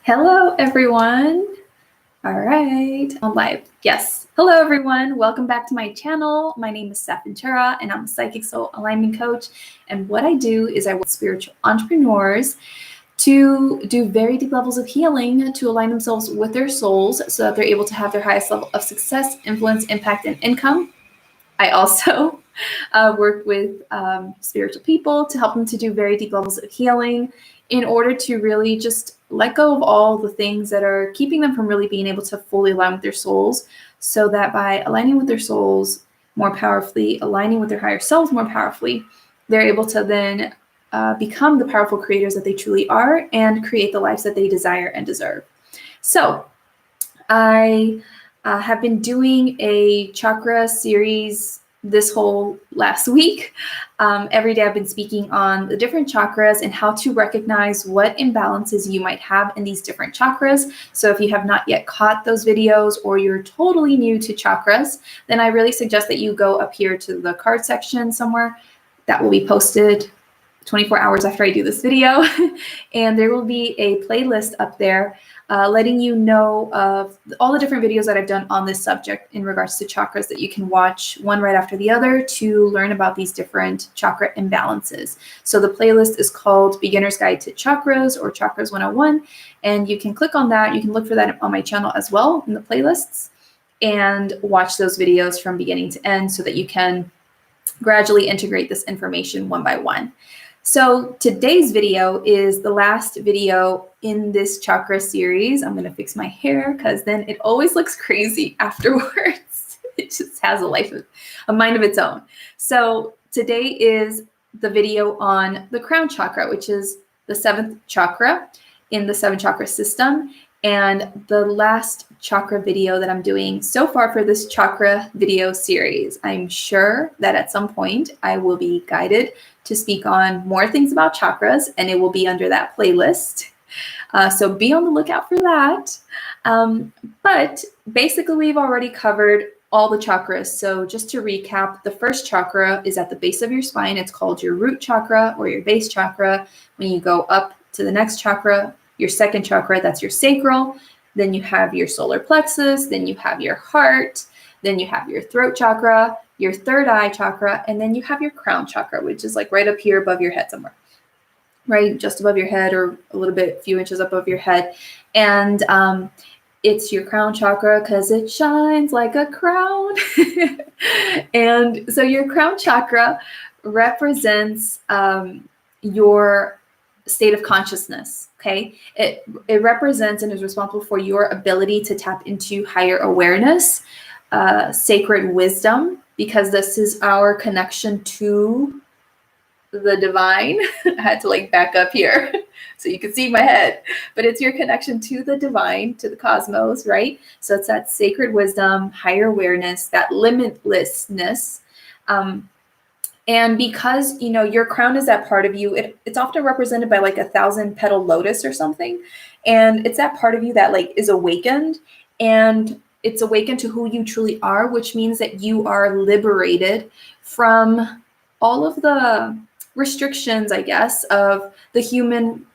Hello, everyone. All right, I'm live. Yes. Hello, everyone. Welcome back to my channel. My name is Stef, and I'm a psychic soul alignment coach. And what I do is I work with spiritual entrepreneurs to do very deep levels of healing to align themselves with their souls so that they're able to have their highest level of success, influence, impact, and income. I also work with spiritual people to help them to do very deep levels of healing in order to really just let go of all the things that are keeping them from really being able to fully align with their souls, so that by aligning with their souls more powerfully, aligning with their higher selves more powerfully, they're able to then become the powerful creators that they truly are and create the lives that they desire and deserve. So I have been doing a chakra series this whole last week. Every day I've been speaking on the different chakras and how to recognize what imbalances you might have in these different chakras. So if you have not yet caught those videos or you're totally new to chakras, then I really suggest that you go up here to the card section somewhere. That will be posted 24 hours after I do this video. And there will be a playlist up there letting you know of all the different videos that I've done on this subject in regards to chakras that you can watch one right after the other to learn about these different chakra imbalances. So the playlist is called Beginner's Guide to Chakras or Chakras 101. And you can click on that. You can look for that on my channel as well in the playlists and watch those videos from beginning to end so that you can gradually integrate this information one by one. So today's video is the last video in this chakra series. I'm going to fix my hair because then it always looks crazy afterwards. It just has a mind of its own. So today is the video on the crown chakra, which is the 7th chakra in the 7 chakra system. And the last chakra video that I'm doing so far for this chakra video series. I'm sure that at some point I will be guided to speak on more things about chakras, and it will be under that playlist. So be on the lookout for that. But basically, we've already covered all the chakras. So just to recap, the first chakra is at the base of your spine. It's called your root chakra or your base chakra. When you go up to the next chakra, your second chakra, that's your sacral. Then you have your solar plexus. Then you have your heart. Then you have your throat chakra, your third eye chakra, and then you have your crown chakra, which is like right up here above your head somewhere, right? Just above your head or a few inches above your head. And it's your crown chakra because it shines like a crown. And so your crown chakra represents your state of consciousness. Okay. It represents and is responsible for your ability to tap into higher awareness, sacred wisdom, because this is our connection to the divine. I had to back up here so you can see my head, but it's your connection to the divine, to the cosmos, right? So it's that sacred wisdom, higher awareness, that limitlessness. And because, your crown is that part of you, it's often represented by a 1,000-petal lotus or something. And it's that part of you that is awakened, and it's awakened to who you truly are, which means that you are liberated from all of the restrictions, I guess, of the human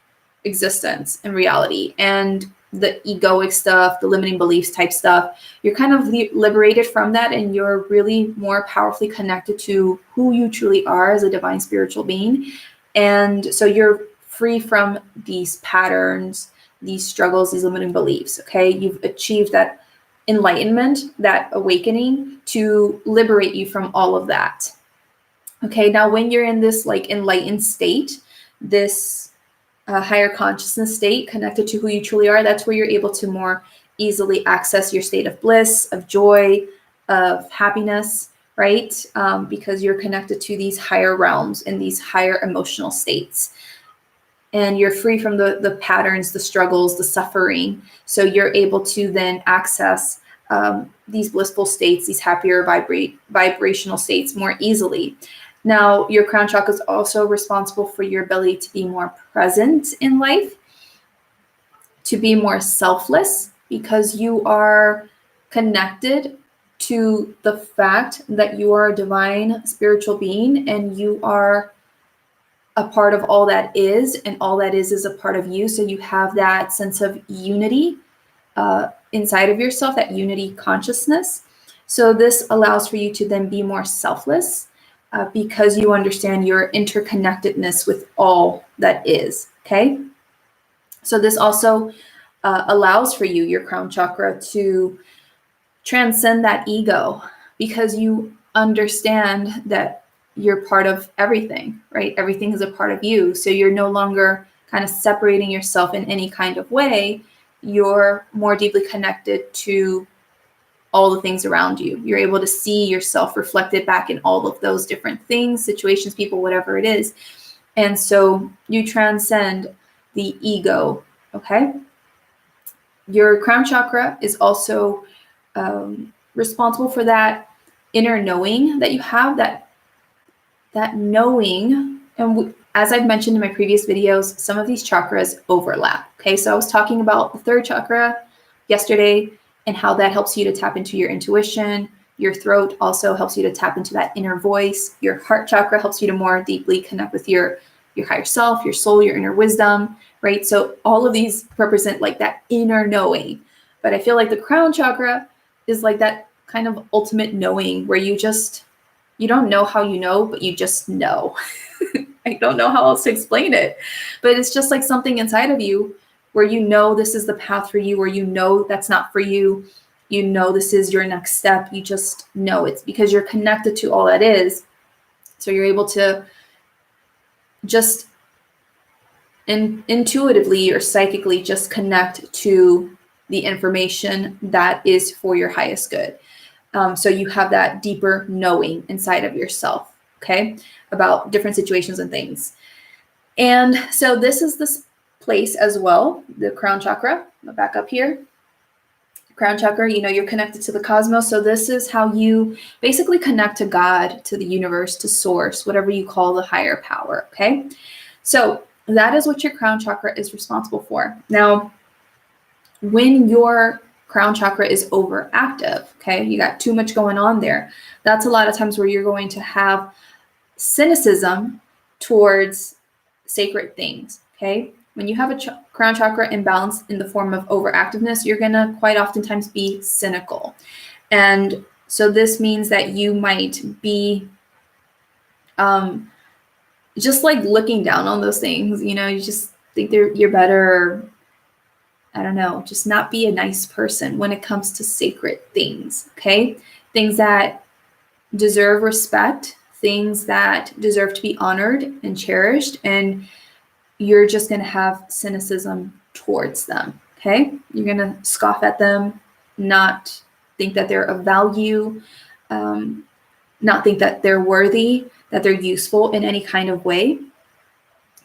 existence and reality and the egoic stuff, the limiting beliefs type stuff. You're kind of liberated from that, and you're really more powerfully connected to who you truly are as a divine spiritual being. And so you're free from these patterns, these struggles, these limiting beliefs. Okay. You've achieved that enlightenment, that awakening to liberate you from all of that. Okay. Now, when you're in this enlightened state, this higher consciousness state connected to who you truly are, that's where you're able to more easily access your state of bliss, of joy, of happiness, right? Because you're connected to these higher realms and these higher emotional states. And you're free from the patterns, the struggles, the suffering. So you're able to then access these blissful states, these happier vibrational states more easily. Now, your crown chakra is also responsible for your ability to be more present in life, to be more selfless, because you are connected to the fact that you are a divine spiritual being and you are a part of all that is, and all that is a part of you. So you have that sense of unity inside of yourself, that unity consciousness. So this allows for you to then be more selfless because you understand your interconnectedness with all that is, okay? So this also allows for you, your crown chakra, to transcend that ego because you understand that you're part of everything, right? Everything is a part of you. So you're no longer kind of separating yourself in any kind of way. You're more deeply connected to all the things around you. You're able to see yourself reflected back in all of those different things, situations, people, whatever it is. And so you transcend the ego, okay? Your crown chakra is also responsible for that inner knowing that you have, that knowing. And as I've mentioned in my previous videos, some of these chakras overlap. Okay, so I was talking about the third chakra yesterday and how that helps you to tap into your intuition. Your throat also helps you to tap into that inner voice. Your heart chakra helps you to more deeply connect with your higher self, your soul, your inner wisdom, right? So all of these represent like that inner knowing. But I feel like the crown chakra is like that kind of ultimate knowing where you don't know how you know, but you just know. I don't know how else to explain it, but it's just like something inside of you where you know this is the path for you, or you know that's not for you. You know this is your next step. You just know it's because you're connected to all that is. So you're able to just intuitively or psychically just connect to the information that is for your highest good. So you have that deeper knowing inside of yourself, okay, about different situations and things. And so this is this place as well, the crown chakra. I'll back up here. Crown chakra, you're connected to the cosmos. So this is how you basically connect to God, to the universe, to source, whatever you call the higher power, okay? So that is what your crown chakra is responsible for. Now, when your crown chakra is overactive, okay, you got too much going on there, that's a lot of times where you're going to have cynicism towards sacred things, okay? When you have a crown chakra imbalance in the form of overactiveness, you're going to quite oftentimes be cynical. And so this means that you might be just like looking down on those things, you just think you're better, or I don't know, just not be a nice person when it comes to sacred things, okay? Things that deserve respect, things that deserve to be honored and cherished, and you're just going to have cynicism towards them, okay? You're going to scoff at them, not think that they're of value, not think that they're worthy, that they're useful in any kind of way.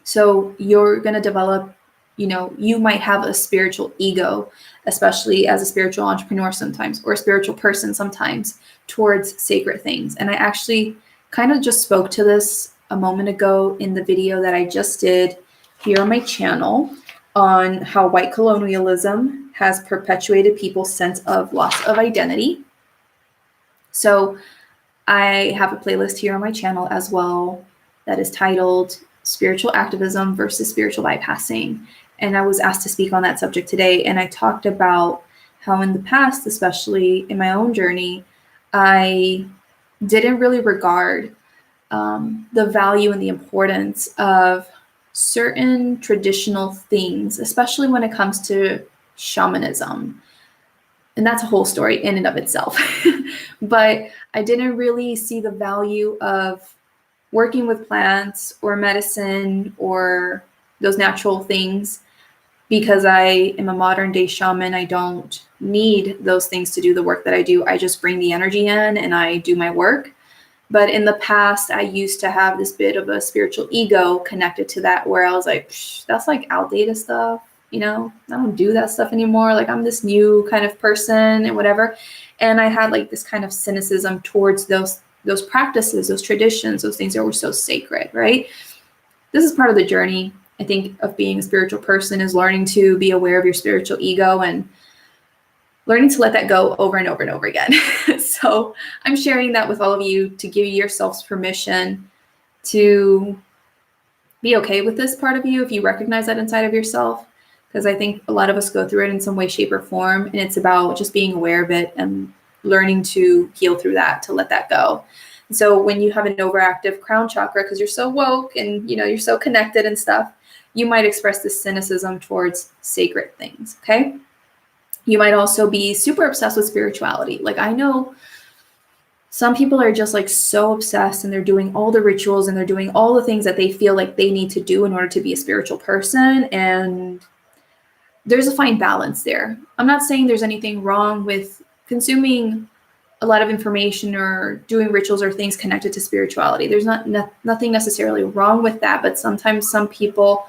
So you're going to develop, you might have a spiritual ego, especially as a spiritual entrepreneur sometimes, or a spiritual person sometimes, towards sacred things. And I actually kind of just spoke to this a moment ago in the video that I just did here on my channel on how white colonialism has perpetuated people's sense of loss of identity. So I have a playlist here on my channel as well that is titled Spiritual Activism versus Spiritual Bypassing. And I was asked to speak on that subject today. And I talked about how in the past, especially in my own journey, I didn't really regard the value and the importance of certain traditional things, especially when it comes to shamanism. And that's a whole story in and of itself. But I didn't really see the value of working with plants or medicine or those natural things because I am a modern day shaman. I don't need those things to do the work that I do. I just bring the energy in and I do my work. But in the past, I used to have this bit of a spiritual ego connected to that where I was like, that's like outdated stuff. I don't do that stuff anymore. Like I'm this new kind of person and whatever. And I had like this kind of cynicism towards those practices, those traditions, those things that were so sacred, right? This is part of the journey, I think, of being a spiritual person, is learning to be aware of your spiritual ego and learning to let that go over and over and over again. So I'm sharing that with all of you to give yourselves permission to be okay with this part of you if you recognize that inside of yourself, because I think a lot of us go through it in some way, shape, or form, and it's about just being aware of it and learning to heal through that, to let that go. So when you have an overactive crown chakra, because you're so woke and you're so connected and stuff, you might express this cynicism towards sacred things. Okay. You might also be super obsessed with spirituality. Like, I know some people are just like so obsessed, and they're doing all the rituals and they're doing all the things that they feel like they need to do in order to be a spiritual person. And there's a fine balance there. I'm not saying there's anything wrong with consuming a lot of information or doing rituals or things connected to spirituality. There's nothing necessarily wrong with that, but sometimes some people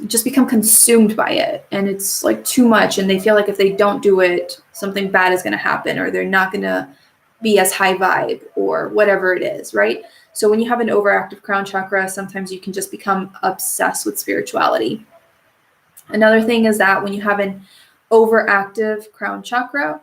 just become consumed by it, and it's like too much, and they feel like if they don't do it, something bad is going to happen, or they're not going to be as high vibe, or whatever it is, right? So when you have an overactive crown chakra, sometimes you can just become obsessed with spirituality. Another thing is that when you have an overactive crown chakra,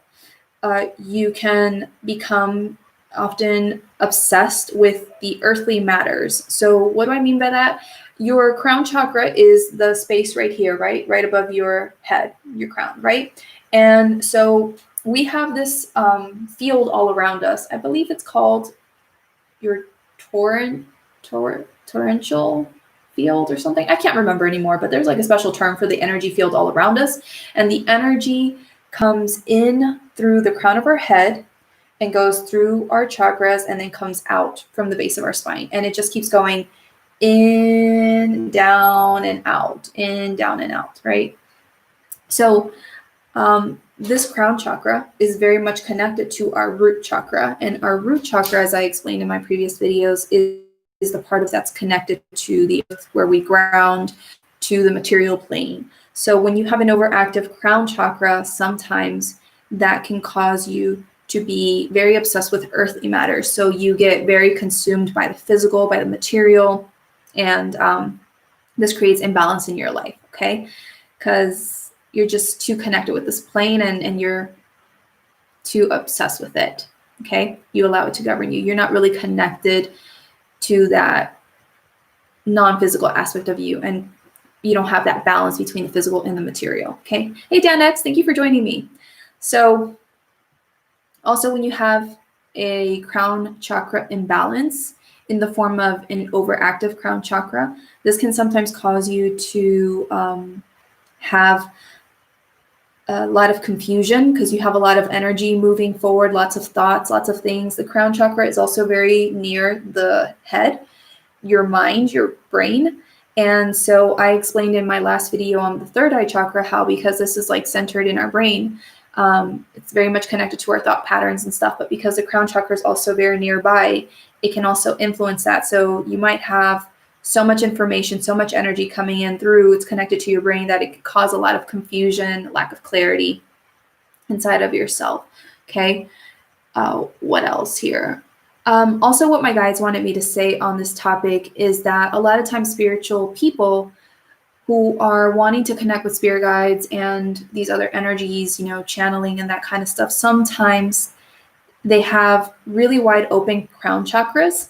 you can become often obsessed with the earthly matters. So what do I mean by that? Your crown chakra is the space right here, right above your head, your crown, right? And so we have this field all around us. I believe it's called your torrential field or something. I can't remember anymore, but there's like a special term for the energy field all around us. And the energy comes in through the crown of our head and goes through our chakras and then comes out from the base of our spine. And it just keeps going in, down, and out, in, down, and out, right? So this crown chakra is very much connected to our root chakra. And our root chakra, as I explained in my previous videos, is the part of that's connected to the earth, where we ground to the material plane. So when you have an overactive crown chakra, sometimes that can cause you to be very obsessed with earthly matters. So you get very consumed by the physical, by the material, and this creates imbalance in your life, okay? Because you're just too connected with this plane, and you're too obsessed with it, okay? You allow it to govern you. You're not really connected to that non-physical aspect of you, and you don't have that balance between the physical and the material, okay? Hey, Danex, thank you for joining me. So also, when you have a crown chakra imbalance in the form of an overactive crown chakra, this can sometimes cause you to have a lot of confusion, because you have a lot of energy moving forward, lots of thoughts, lots of things. The crown chakra is also very near the head, your mind, your brain. And so I explained in my last video on the third eye chakra how, because this is like centered in our brain, it's very much connected to our thought patterns and stuff. But because the crown chakra is also very nearby, it can also influence that. So you might have so much information, so much energy coming in through, it's connected to your brain, that it could cause a lot of confusion, lack of clarity inside of yourself. Okay. What else here? Also, what my guides wanted me to say on this topic is that a lot of times spiritual people who are wanting to connect with spirit guides and these other energies, channeling and that kind of stuff, sometimes they have really wide open crown chakras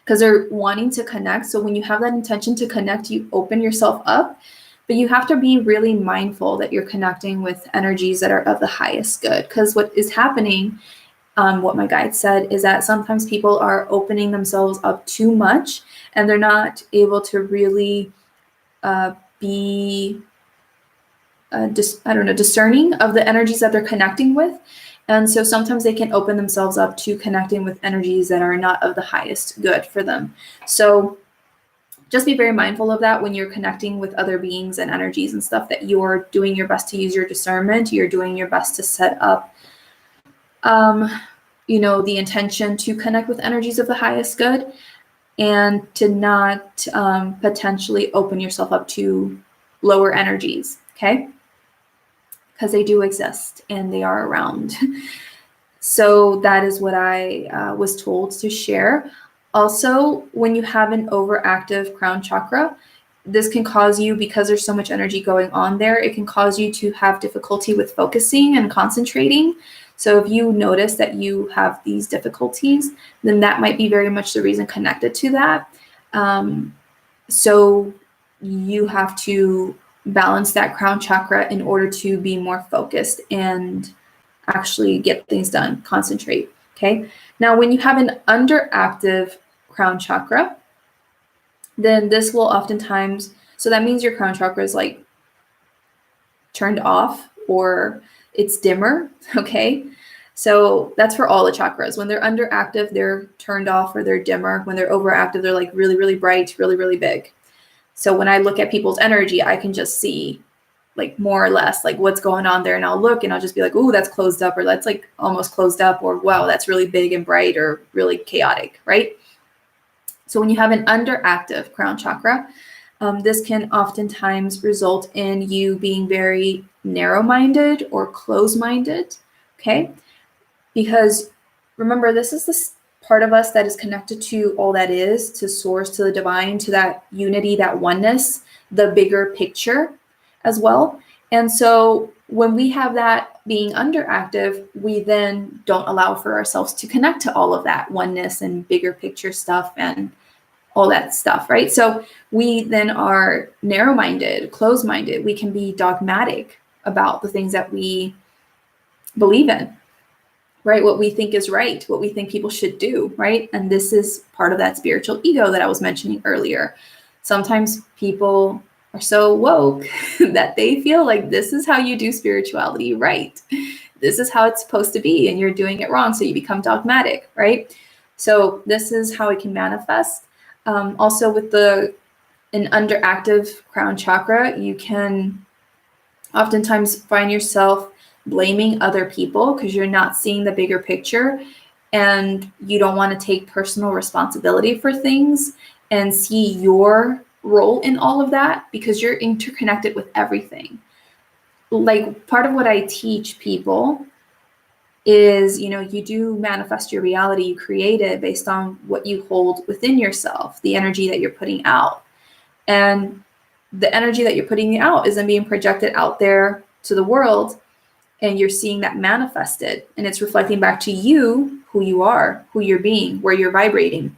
because they're wanting to connect. So when you have that intention to connect, you open yourself up, but you have to be really mindful that you're connecting with energies that are of the highest good. Because what is happening, what my guide said, is that sometimes people are opening themselves up too much, and they're not able to really be discerning of the energies that they're connecting with. And so sometimes they can open themselves up to connecting with energies that are not of the highest good for them. So just be very mindful of that when you're connecting with other beings and energies and stuff, that you're doing your best to use your discernment. You're doing your best to set up, the intention to connect with energies of the highest good, and to not potentially open yourself up to lower energies, okay? Because they do exist and they are around. So that is what I was told to share. Also, when you have an overactive crown chakra, this can cause you, because there's so much energy going on there, it can cause you to have difficulty with focusing and concentrating. So if you notice that you have these difficulties, then that might be very much the reason connected to that. So you have to balance that crown chakra in order to be more focused and actually get things done, concentrate. Okay. Now, when you have an underactive crown chakra, then this will oftentimes, so that means your crown chakra is like turned off or it's dimmer. Okay. So that's for all the chakras. When they're underactive, they're turned off or they're dimmer. When they're overactive, they're like really, really bright, really, really big. So when I look at people's energy, I can just see like more or less like what's going on there. And I'll look and I'll just be like, oh, that's closed up, or that's like almost closed up, or wow, that's really big and bright or really chaotic, right? So when you have an underactive crown chakra, this can oftentimes result in you being very narrow-minded or close-minded, okay? Because remember, this is this part of us that is connected to all that is, to source, to the divine, to that unity, that oneness, the bigger picture as well. And so when we have that being underactive, we then don't allow for ourselves to connect to all of that oneness and bigger picture stuff and all that stuff, right? So we then are narrow-minded, closed-minded. We can be dogmatic about the things that we believe in, right? What we think is right, what we think people should do, right? And this is part of that spiritual ego that I was mentioning earlier. Sometimes people are so woke that they feel like this is how you do spirituality right. This is how it's supposed to be, and you're doing it wrong. So you become dogmatic, right? So this is how it can manifest. Also with an underactive crown chakra, you can oftentimes find yourself blaming other people because you're not seeing the bigger picture and you don't want to take personal responsibility for things and see your role in all of that because you're interconnected with everything. Like part of what I teach people is, you do manifest your reality, you create it based on what you hold within yourself, the energy that you're putting out. And the energy that you're putting out isn't being projected out there to the world, and you're seeing that manifested, and it's reflecting back to you who you are, who you're being, where you're vibrating.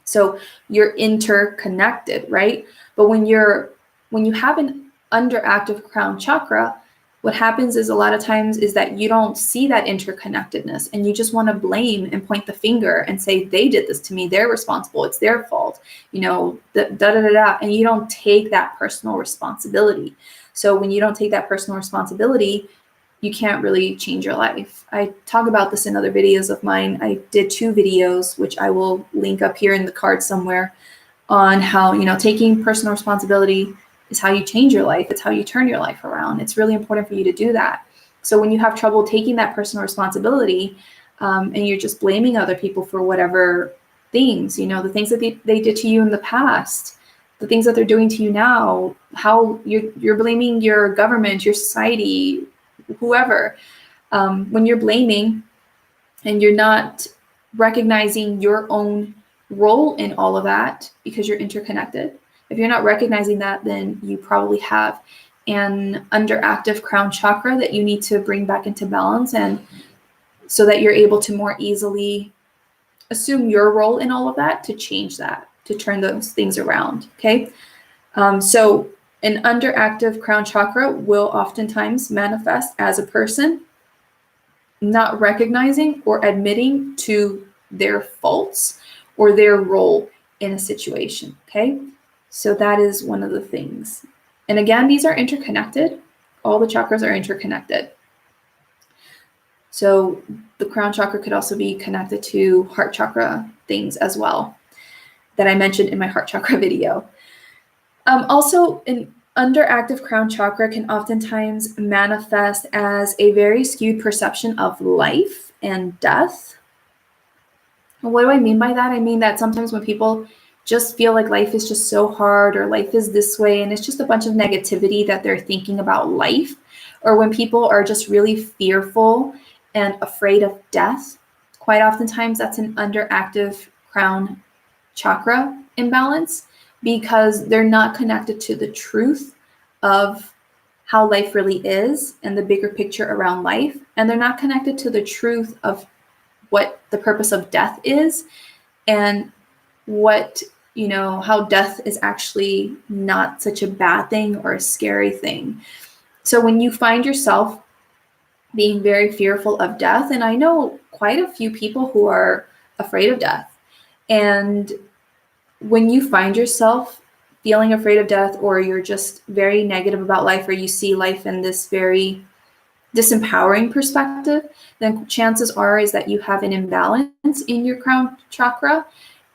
So you're interconnected, right? But when you have an underactive crown chakra, what happens is a lot of times is that you don't see that interconnectedness and you just want to blame and point the finger and say, they did this to me, they're responsible, it's their fault, and you don't take that personal responsibility. So when you don't take that personal responsibility, you can't really change your life. I talk about this in other videos of mine. I did 2 videos, which I will link up here in the card somewhere, on how, taking personal responsibility is how you change your life. It's how you turn your life around. It's really important for you to do that. So when you have trouble taking that personal responsibility, and you're just blaming other people for whatever things, the things that they did to you in the past, the things that they're doing to you now, how you're blaming your government, your society, whoever, when you're blaming and you're not recognizing your own role in all of that because you're interconnected. If you're not recognizing that, then you probably have an underactive crown chakra that you need to bring back into balance, and so that you're able to more easily assume your role in all of that, to change that, to turn those things around. Okay. So an underactive crown chakra will oftentimes manifest as a person not recognizing or admitting to their faults or their role in a situation. Okay. So that is one of the things. And again, these are interconnected. All the chakras are interconnected. So the crown chakra could also be connected to heart chakra things as well, that I mentioned in my heart chakra video. Also, an underactive crown chakra can oftentimes manifest as a very skewed perception of life and death. And what do I mean by that? I mean that sometimes when people just feel like life is just so hard, or life is this way, and it's just a bunch of negativity that they're thinking about life, or when people are just really fearful and afraid of death, quite oftentimes that's an underactive crown chakra imbalance, because they're not connected to the truth of how life really is and the bigger picture around life. And they're not connected to the truth of what the purpose of death is and what how death is actually not such a bad thing or a scary thing. So when you find yourself being very fearful of death, and I know quite a few people who are afraid of death, and when you find yourself feeling afraid of death, or you're just very negative about life, or you see life in this very disempowering perspective, then chances are is that you have an imbalance in your crown chakra,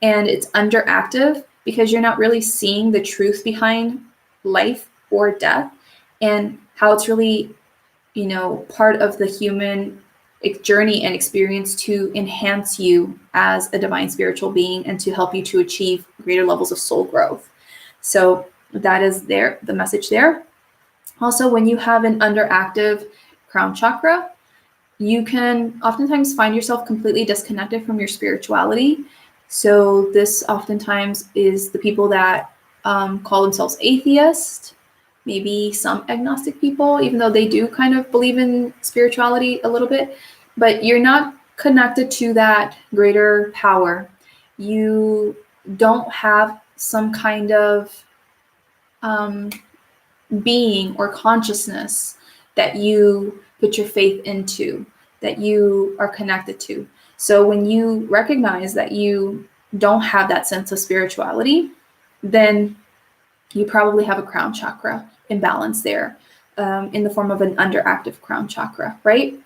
and it's underactive because you're not really seeing the truth behind life or death, and how it's really, part of the human journey and experience to enhance you as a divine spiritual being and to help you to achieve greater levels of soul growth. So that is the message there. Also, when you have an underactive crown chakra, you can oftentimes find yourself completely disconnected from your spirituality. So this oftentimes is the people that call themselves atheists, maybe some agnostic people, even though they do kind of believe in spirituality a little bit, but you're not connected to that greater power. You don't have some kind of being or consciousness that you put your faith into, that you are connected to. So when you recognize that you don't have that sense of spirituality, then you probably have a crown chakra imbalance there, in the form of an underactive crown chakra, right?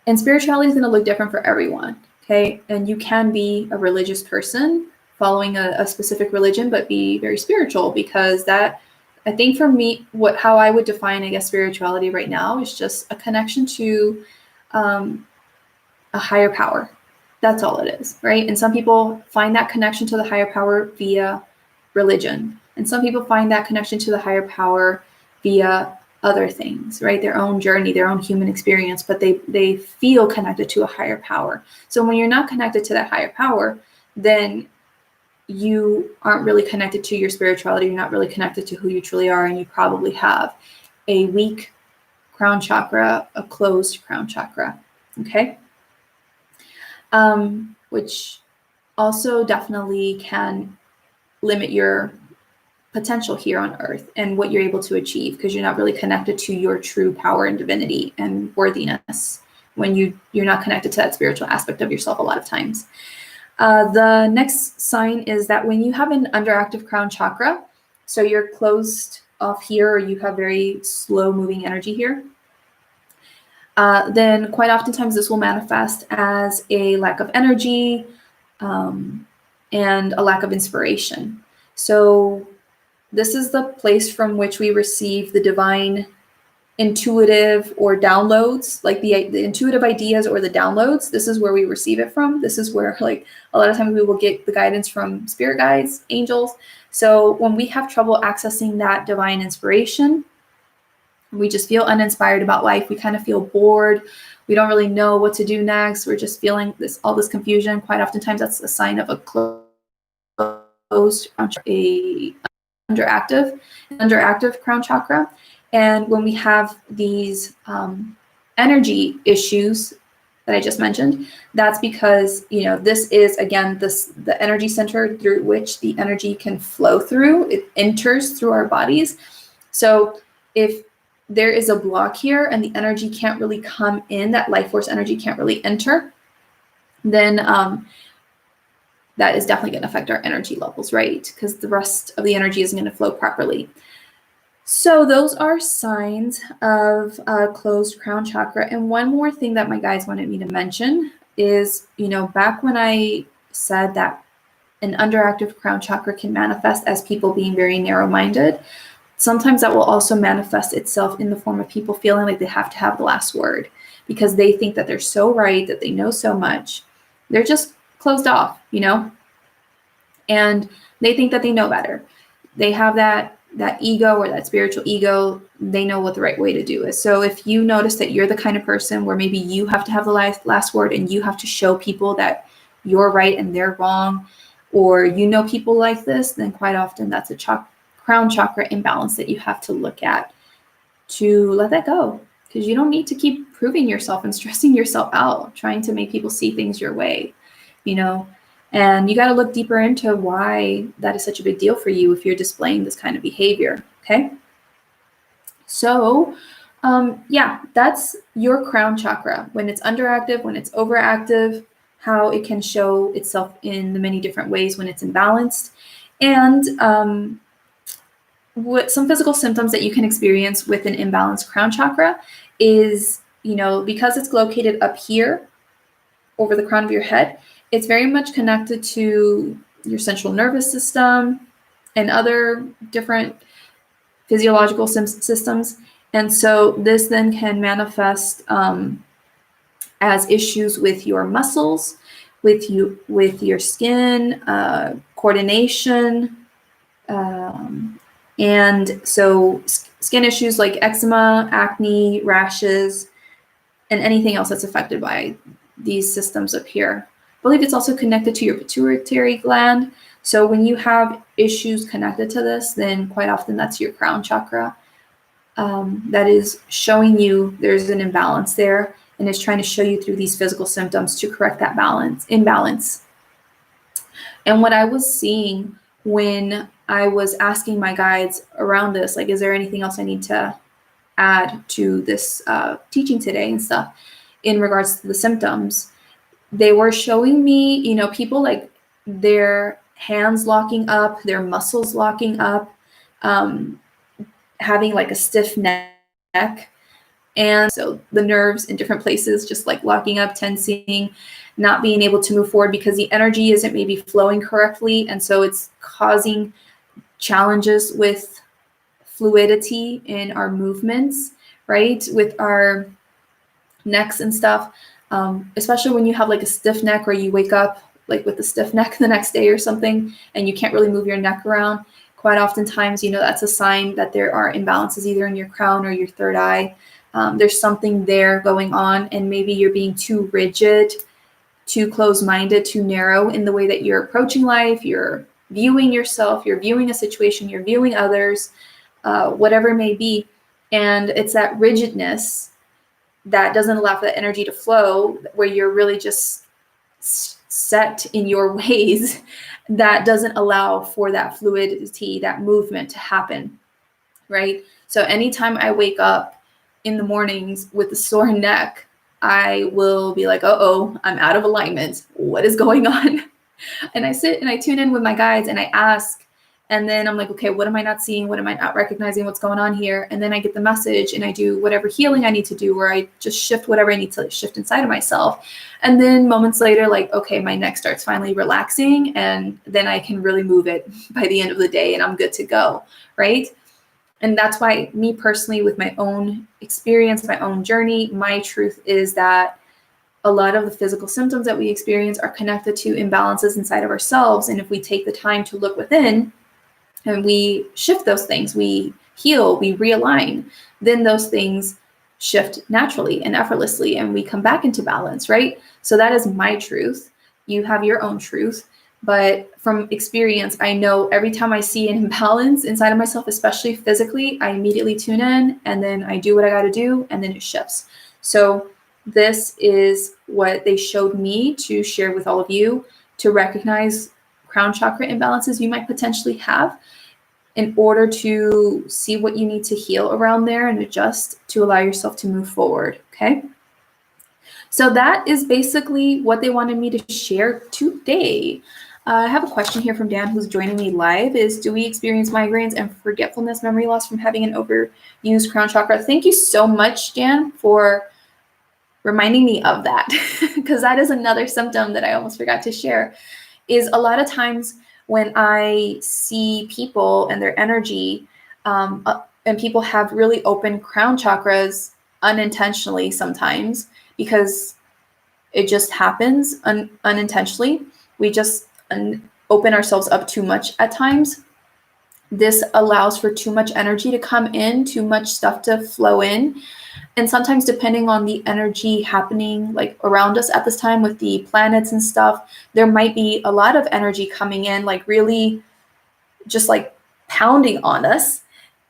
And spirituality is going to look different for everyone, okay? And you can be a religious person following a specific religion, but be very spiritual, because that, I think for me, how I would define, I guess, spirituality right now is just a connection to a higher power. That's all it is, right? And some people find that connection to the higher power via religion. And some people find that connection to the higher power via other things, right? Their own journey, their own human experience, but they feel connected to a higher power. So when you're not connected to that higher power, then you aren't really connected to your spirituality. You're not really connected to who you truly are. And you probably have a weak crown chakra, a closed crown chakra, okay? Which also definitely can limit your potential here on earth and what you're able to achieve, because you're not really connected to your true power and divinity and worthiness when you're not connected to that spiritual aspect of yourself a lot of times. The next sign is that when you have an underactive crown chakra, so you're closed off here, or you have very slow moving energy here, then quite oftentimes this will manifest as a lack of energy, and a lack of inspiration. So this is the place from which we receive the divine intuitive or downloads, like the intuitive ideas or the downloads. This is where we receive it from. This is where, like, a lot of times we will get the guidance from spirit guides, angels. So when we have trouble accessing that divine inspiration, we just feel uninspired about life. We kind of feel bored. We don't really know what to do next. We're just feeling all this confusion. Quite oftentimes that's a sign of a closed, a underactive crown chakra. And when we have these energy issues that I just mentioned, that's because, this is, again, the energy center through which the energy can flow through. It enters through our bodies. So if there is a block here and the energy can't really come in, that life force energy can't really enter, then that is definitely going to affect our energy levels, right? Because the rest of the energy isn't going to flow properly. So those are signs of closed crown chakra. And one more thing that my guides wanted me to mention is, back when I said that an underactive crown chakra can manifest as people being very narrow-minded, sometimes that will also manifest itself in the form of people feeling like they have to have the last word because they think that they're so right, that they know so much. They're just closed off, and they think that they know better. They have that ego, or that spiritual ego. They know what the right way to do is. So if you notice that you're the kind of person where maybe you have to have the last word and you have to show people that you're right and they're wrong, or people like this, then quite often that's a crown chakra imbalance that you have to look at to let that go, because you don't need to keep proving yourself and stressing yourself out trying to make people see things your way. And you got to look deeper into why that is such a big deal for you if you're displaying this kind of behavior, okay? So, yeah, that's your crown chakra. When it's underactive, when it's overactive, how it can show itself in the many different ways when it's imbalanced. And what some physical symptoms that you can experience with an imbalanced crown chakra is, because it's located up here over the crown of your head, it's very much connected to your central nervous system and other different physiological systems. And so this then can manifest as issues with your muscles, with your skin, coordination, and so skin issues like eczema, acne, rashes, and anything else that's affected by these systems up here. I believe it's also connected to your pituitary gland. So when you have issues connected to this, then quite often that's your crown chakra. That is showing you there's an imbalance there, and is trying to show you through these physical symptoms to correct that imbalance. And what I was seeing when I was asking my guides around this, like, is there anything else I need to add to this teaching today and stuff in regards to the symptoms, they were showing me, people like their hands locking up, their muscles locking up, having like a stiff neck, and so the nerves in different places just like locking up, tensing, not being able to move forward because the energy isn't maybe flowing correctly, and so it's causing challenges with fluidity in our movements, right? With our necks and stuff, especially when you have like a stiff neck, or you wake up like with a stiff neck the next day or something, and you can't really move your neck around. Quite oftentimes, that's a sign that there are imbalances either in your crown or your third eye. There's something there going on, and maybe you're being too rigid, too closed-minded, too narrow in the way that you're approaching life, you're viewing yourself, you're viewing a situation, you're viewing others, whatever it may be. And it's that rigidness that doesn't allow for that energy to flow, where you're really just set in your ways, that doesn't allow for that fluidity, that movement to happen, right? So anytime I wake up in the mornings with a sore neck, I will be like, uh-oh, I'm out of alignment. What is going on? And I sit and I tune in with my guides and I ask, and then I'm like, okay, what am I not seeing? What am I not recognizing? What's going on here? And then I get the message and I do whatever healing I need to do, or I just shift whatever I need to shift inside of myself. And then moments later, like, okay, my neck starts finally relaxing, and then I can really move it by the end of the day and I'm good to go, right? And that's why, me personally, with my own experience, my own journey, my truth is that a lot of the physical symptoms that we experience are connected to imbalances inside of ourselves. And if we take the time to look within and we shift those things, we heal, we realign, then those things shift naturally and effortlessly, and we come back into balance, right? So that is my truth. You have your own truth. But from experience, I know every time I see an imbalance inside of myself, especially physically, I immediately tune in, and then I do what I got to do, and then it shifts. So this is what they showed me to share with all of you, to recognize crown chakra imbalances you might potentially have, in order to see what you need to heal around there and adjust to allow yourself to move forward, okay? So that is basically what they wanted me to share today. I have a question here from Dan, who's joining me live, is, do we experience migraines and forgetfulness, memory loss from having an overused crown chakra? Thank you so much, Dan, for reminding me of that, because that is another symptom that I almost forgot to share, is a lot of times when I see people and their energy, and people have really open crown chakras unintentionally sometimes, because it just happens unintentionally. We just open ourselves up too much at times. This allows for too much energy to come in, too much stuff to flow in. And sometimes, depending on the energy happening like around us at this time with the planets and stuff, there might be a lot of energy coming in, like really just like pounding on us.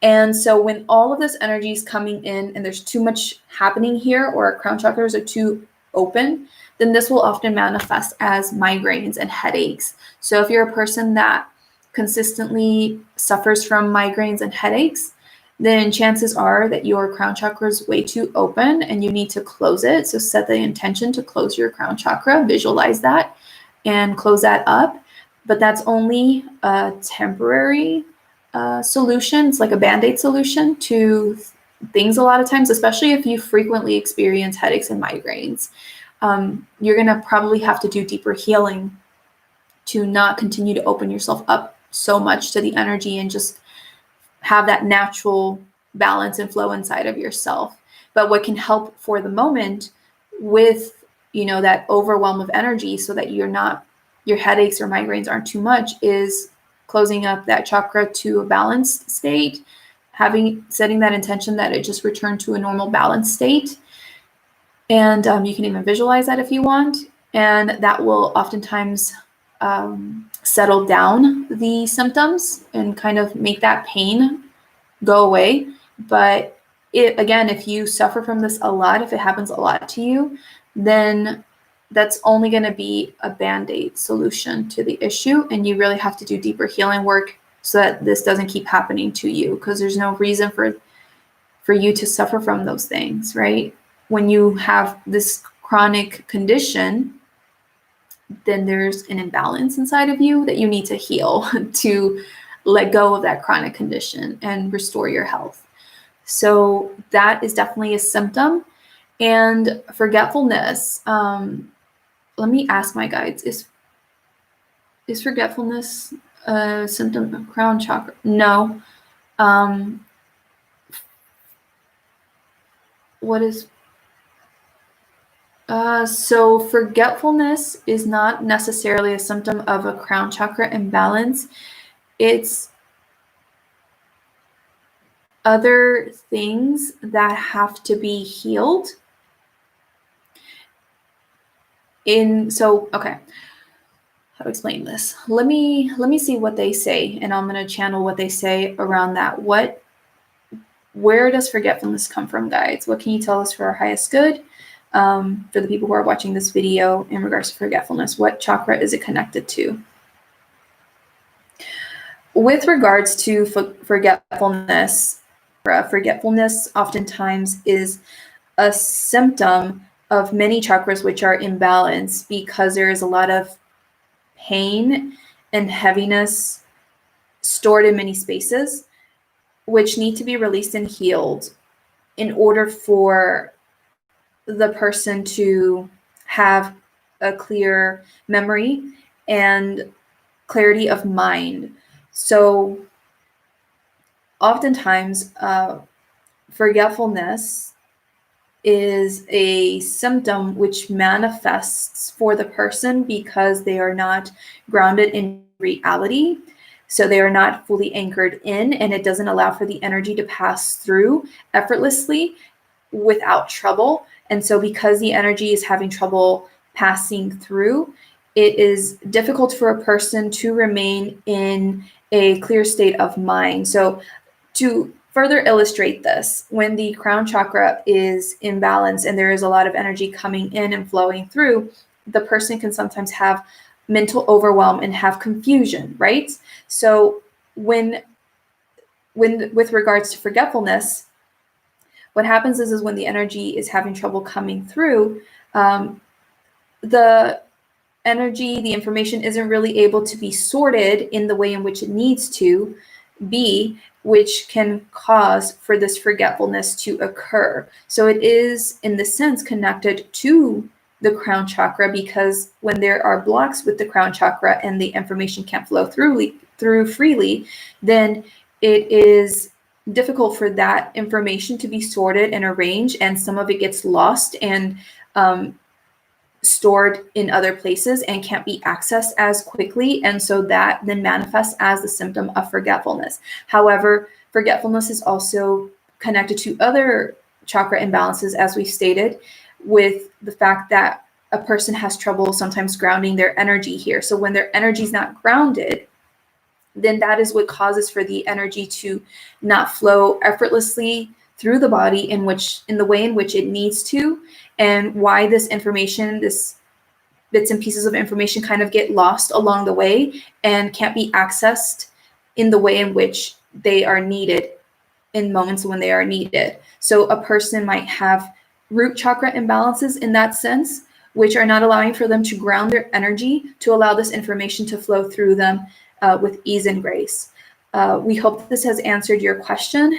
And so when all of this energy is coming in and there's too much happening here, or our crown chakras are too open, then this will often manifest as migraines and headaches. So if you're a person that consistently suffers from migraines and headaches, then chances are that your crown chakra is way too open and you need to close it. So set the intention to close your crown chakra, visualize that, and close that up. But that's only a temporary solution. It's like a Band-Aid solution to things a lot of times, especially if you frequently experience headaches and migraines. You're going to probably have to do deeper healing to not continue to open yourself up so much to the energy and just have that natural balance and flow inside of yourself. But what can help for the moment with, that overwhelm of energy so that your headaches or migraines aren't too much is closing up that chakra to a balanced state, setting that intention that it just returned to a normal balanced state. And you can even visualize that if you want. And that will oftentimes settle down the symptoms and kind of make that pain go away. But again, if you suffer from this a lot, if it happens a lot to you, then that's only going to be a Band-Aid solution to the issue. And you really have to do deeper healing work so that this doesn't keep happening to you, because there's no reason for you to suffer from those things, right? When you have this chronic condition, then there's an imbalance inside of you that you need to heal to let go of that chronic condition and restore your health. So that is definitely a symptom. And forgetfulness, let me ask my guides, is forgetfulness a symptom of crown chakra? No. What is... So forgetfulness is not necessarily a symptom of a crown chakra imbalance. It's other things that have to be healed. Okay, how to explain this? Let me see what they say, and I'm going to channel what they say around that. Where does forgetfulness come from, guides? What can you tell us for our highest good? For the people who are watching this video in regards to forgetfulness, what chakra is it connected to? With regards to forgetfulness oftentimes is a symptom of many chakras which are imbalanced, because there is a lot of pain and heaviness stored in many spaces, which need to be released and healed in order for the person to have a clear memory and clarity of mind. So oftentimes forgetfulness is a symptom which manifests for the person because they are not grounded in reality. So they are not fully anchored in, and it doesn't allow for the energy to pass through effortlessly without trouble. And so because the energy is having trouble passing through, it is difficult for a person to remain in a clear state of mind. So to further illustrate this, when the crown chakra is imbalanced and there is a lot of energy coming in and flowing through, the person can sometimes have mental overwhelm and have confusion, right? So when with regards to forgetfulness, what happens is when the energy is having trouble coming through, the energy, the information isn't really able to be sorted in the way in which it needs to be, which can cause for this forgetfulness to occur. So it is, in the sense, connected to the crown chakra, because when there are blocks with the crown chakra and the information can't flow through freely, then it is difficult for that information to be sorted and arranged, and some of it gets lost and stored in other places and can't be accessed as quickly. And so that then manifests as the symptom of forgetfulness. However, forgetfulness is also connected to other chakra imbalances, as we stated, with the fact that a person has trouble sometimes grounding their energy here. So when their energy is not grounded, then that is what causes for the energy to not flow effortlessly through the body in the way in which it needs to, and why this information, this bits and pieces of information kind of get lost along the way and can't be accessed in the way in which they are needed in moments when they are needed. So a person might have root chakra imbalances in that sense, which are not allowing for them to ground their energy to allow this information to flow through them with ease and grace. We hope this has answered your question.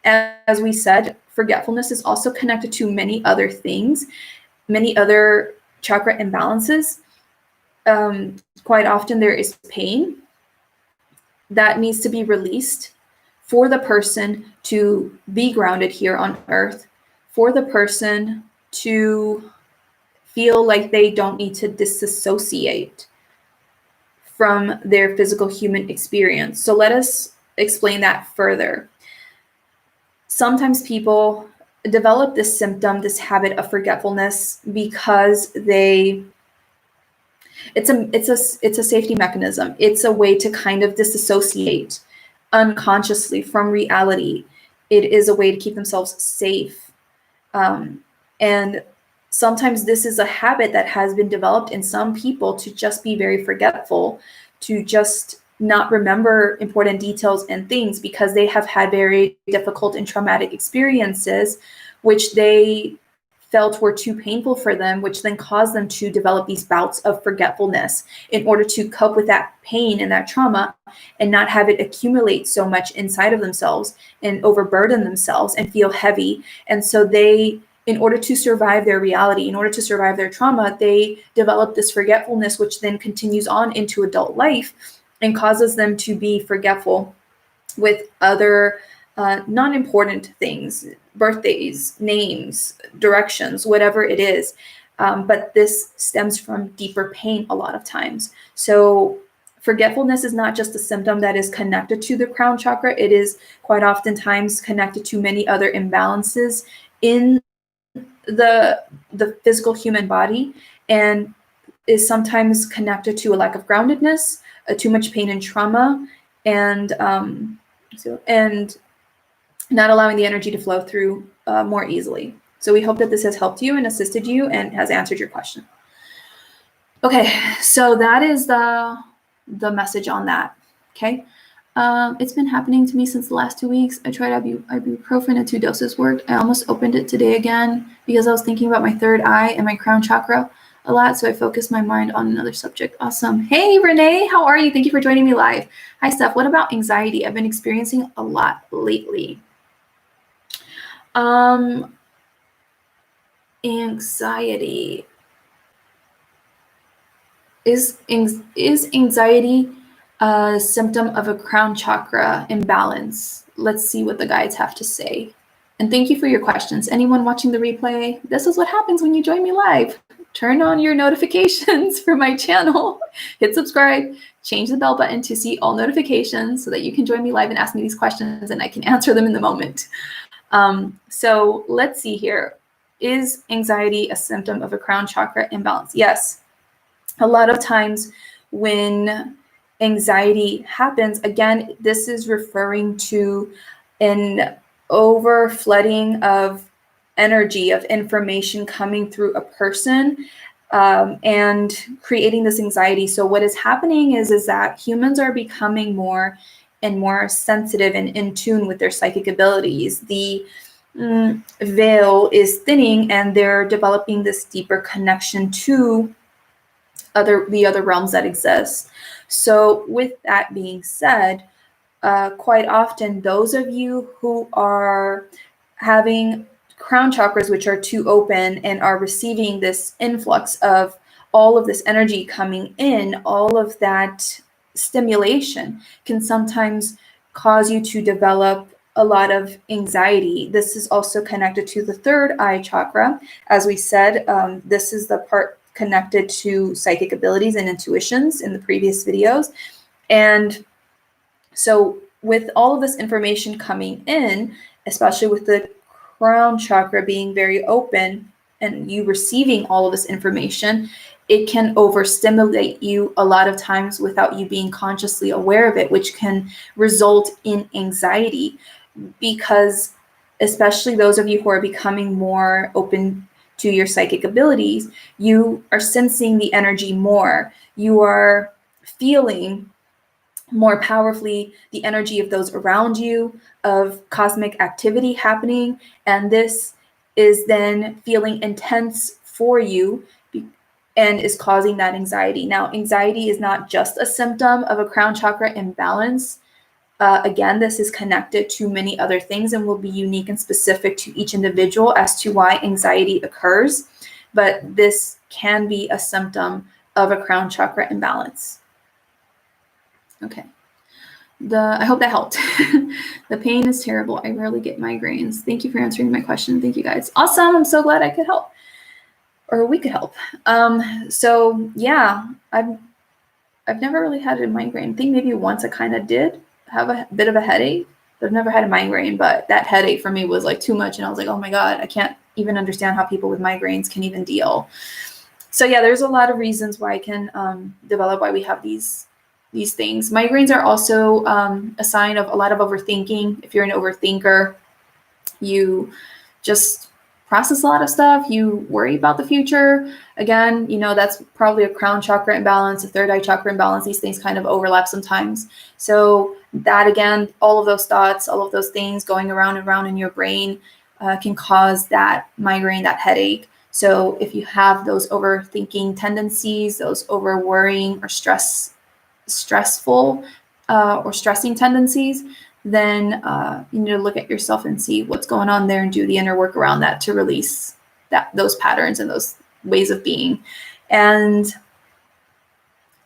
As we said, forgetfulness is also connected to many other things, many other chakra imbalances. Quite often there is pain that needs to be released for the person to be grounded here on earth, for the person to feel like they don't need to disassociate from their physical human experience. So let us explain that further. Sometimes people develop this symptom, this habit of forgetfulness, because it's a safety mechanism. It's a way to kind of disassociate unconsciously from reality. It is a way to keep themselves safe. And sometimes this is a habit that has been developed in some people to just be very forgetful, to just not remember important details and things because they have had very difficult and traumatic experiences, which they felt were too painful for them, which then caused them to develop these bouts of forgetfulness in order to cope with that pain and that trauma and not have it accumulate so much inside of themselves and overburden themselves and feel heavy. And so they, in order to survive their reality, in order to survive their trauma, they develop this forgetfulness, which then continues on into adult life and causes them to be forgetful with other non-important things, birthdays, names, directions, whatever it is. But this stems from deeper pain a lot of times. So forgetfulness is not just a symptom that is connected to the crown chakra. It is quite oftentimes connected to many other imbalances in the physical human body, and is sometimes connected to a lack of groundedness, too much pain and trauma, and not allowing the energy to flow through more easily. So we hope that this has helped you and assisted you and has answered your question. Okay, so that is the message on that. Okay, it's been happening to me since the last 2 weeks. I tried ibuprofen and 2 doses worked. I almost opened it today again because I was thinking about my third eye and my crown chakra a lot, so I focused my mind on another subject. Awesome. Hey, Renee, how are you? Thank you for joining me live. Hi, Stef. What about anxiety? I've been experiencing a lot lately. Anxiety. Is anxiety a symptom of a crown chakra imbalance? Let's see what the guides have to say. And thank you for your questions. Anyone watching the replay, this is what happens when you join me live. Turn on your notifications for my channel, hit subscribe, change the bell button to see all notifications so that you can join me live and ask me these questions and I can answer them in the moment. So let's see here. Is anxiety a symptom of a crown chakra imbalance? Yes. A lot of times when anxiety happens, again, this is referring to an overflooding of energy, of information coming through a person and creating this anxiety. So what is happening is that humans are becoming more and more sensitive and in tune with their psychic abilities. The veil is thinning and they're developing this deeper connection to the other realms that exist. So with that being said, quite often those of you who are having crown chakras which are too open and are receiving this influx of all of this energy coming in, all of that stimulation can sometimes cause you to develop a lot of anxiety. This is also connected to the third eye chakra. As we said, this is the part connected to psychic abilities and intuitions in the previous videos. And so with all of this information coming in, especially with the crown chakra being very open and you receiving all of this information, it can overstimulate you a lot of times without you being consciously aware of it, which can result in anxiety, because especially those of you who are becoming more open to your psychic abilities, you are sensing the energy more. You are feeling more powerfully the energy of those around you, of cosmic activity happening. And this is then feeling intense for you and is causing that anxiety. Now, anxiety is not just a symptom of a crown chakra imbalance. Again, this is connected to many other things and will be unique and specific to each individual as to why anxiety occurs. But this can be a symptom of a crown chakra imbalance. Okay. I hope that helped. The pain is terrible. I rarely get migraines. Thank you for answering my question. Thank you guys. Awesome. I'm so glad I could help, or we could help. So yeah, I've never really had a migraine. I think maybe once I kind of did have a bit of a headache, but I've never had a migraine. But that headache for me was like too much, and I was like, oh my God, I can't even understand how people with migraines can even deal. So yeah, there's a lot of reasons why I can develop why we have these things. Migraines are also a sign of a lot of overthinking. If you're an overthinker, you just process a lot of stuff. You worry about the future. Again, that's probably a crown chakra imbalance, a third eye chakra imbalance. These things kind of overlap sometimes. So that, again, all of those thoughts, all of those things going around and around in your brain can cause that migraine, that headache. So if you have those overthinking tendencies, those over worrying or stressful or stressing tendencies, then you need to look at yourself and see what's going on there and do the inner work around that to release those patterns and those ways of being. And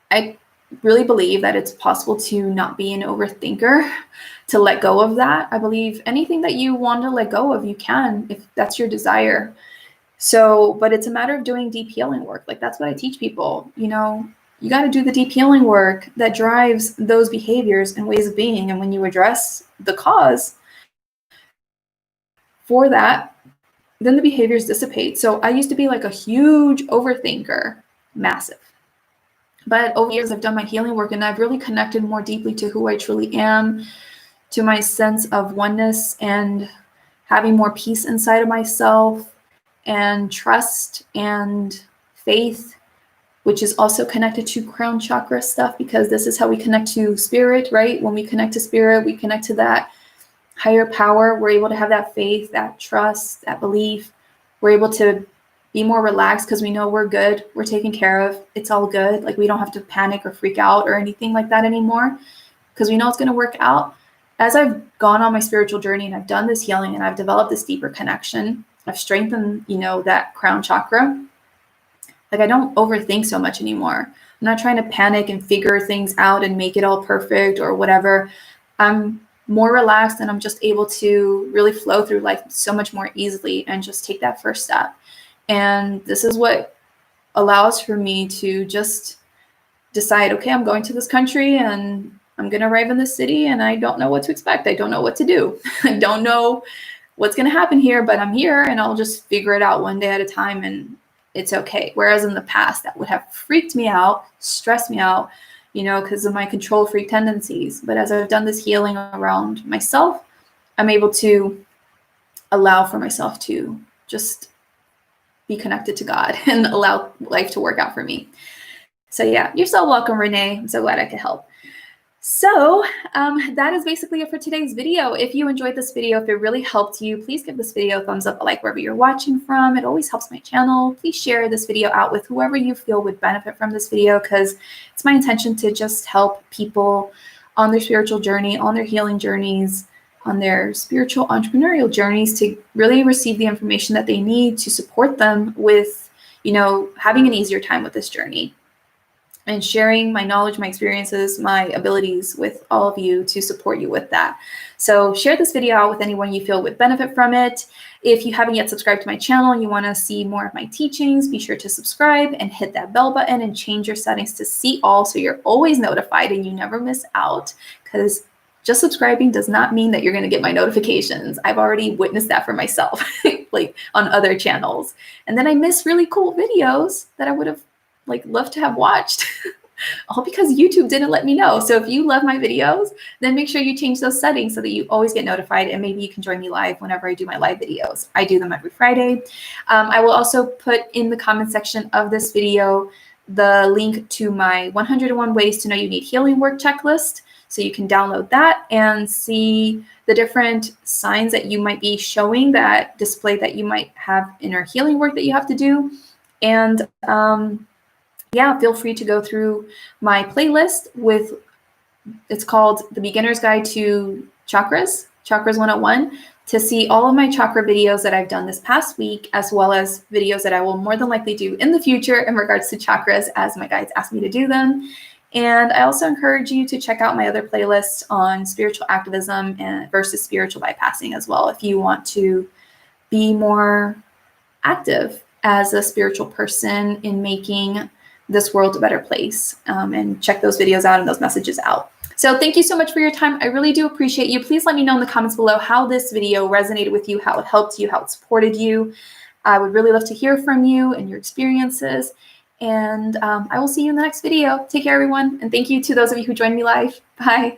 I really believe that it's possible to not be an overthinker, to let go of that. I believe anything that you want to let go of, you can, if that's your desire. So, but it's a matter of doing deep healing work. Like, that's what I teach people. You got to do the deep healing work that drives those behaviors and ways of being. And when you address the cause for that, then the behaviors dissipate. So I used to be like a huge overthinker, massive. But over the years, I've done my healing work, and I've really connected more deeply to who I truly am, to my sense of oneness, and having more peace inside of myself, and trust and faith, which is also connected to crown chakra stuff, because this is how we connect to spirit, right? When we connect to spirit, we connect to that higher power. We're able to have that faith, that trust, that belief. We're able to be more relaxed because we know we're good. We're taken care of. It's all good. Like, we don't have to panic or freak out or anything like that anymore, because we know it's going to work out. As I've gone on my spiritual journey and I've done this healing and I've developed this deeper connection, I've strengthened, that crown chakra. Like, I don't overthink so much anymore. I'm not trying to panic and figure things out and make it all perfect or whatever. I'm more relaxed, and I'm just able to really flow through life so much more easily and just take that first step. And this is what allows for me to just decide, okay, I'm going to this country and I'm going to arrive in this city, and I don't know what to expect. I don't know what to do. I don't know what's going to happen here, but I'm here, and I'll just figure it out one day at a time, and it's okay. Whereas in the past, that would have freaked me out, stressed me out, because of my control freak tendencies. But as I've done this healing around myself, I'm able to allow for myself to just be connected to God and allow life to work out for me. So yeah, you're so welcome, Renee. I'm so glad I could help. So that is basically it for today's video. If you enjoyed this video, if it really helped you, please give this video a thumbs up, a like wherever you're watching from. It always helps my channel. Please share this video out with whoever you feel would benefit from this video, because it's my intention to just help people on their spiritual journey, on their healing journeys, on their spiritual entrepreneurial journeys, to really receive the information that they need to support them with, having an easier time with this journey, and sharing my knowledge, my experiences, my abilities with all of you to support you with that. So share this video out with anyone you feel would benefit from it. If you haven't yet subscribed to my channel and you want to see more of my teachings, be sure to subscribe and hit that bell button and change your settings to see all, so you're always notified and you never miss out, because just subscribing does not mean that you're going to get my notifications. I've already witnessed that for myself, like on other channels. And then I miss really cool videos that I would have loved to have watched. All because YouTube didn't let me know. So if you love my videos, then make sure you change those settings so that you always get notified, and maybe you can join me live whenever I do my live videos. I do them every Friday. I will also put in the comment section of this video the link to my 101 Ways to Know You Need Healing Work checklist. So you can download that and see the different signs that you might be showing that display that you might have inner healing work that you have to do. And yeah, feel free to go through my playlist it's called The Beginner's Guide to Chakras 101, to see all of my chakra videos that I've done this past week, as well as videos that I will more than likely do in the future in regards to chakras as my guides ask me to do them. And I also encourage you to check out my other playlists on spiritual activism versus spiritual bypassing as well, if you want to be more active as a spiritual person in making this world a better place. And check those videos out and those messages out. So thank you so much for your time. I really do appreciate you. Please let me know in the comments below how this video resonated with you, how it helped you, how it supported you. I would really love to hear from you and your experiences. And I will see you in the next video. Take care, everyone. And thank you to those of you who joined me live. Bye.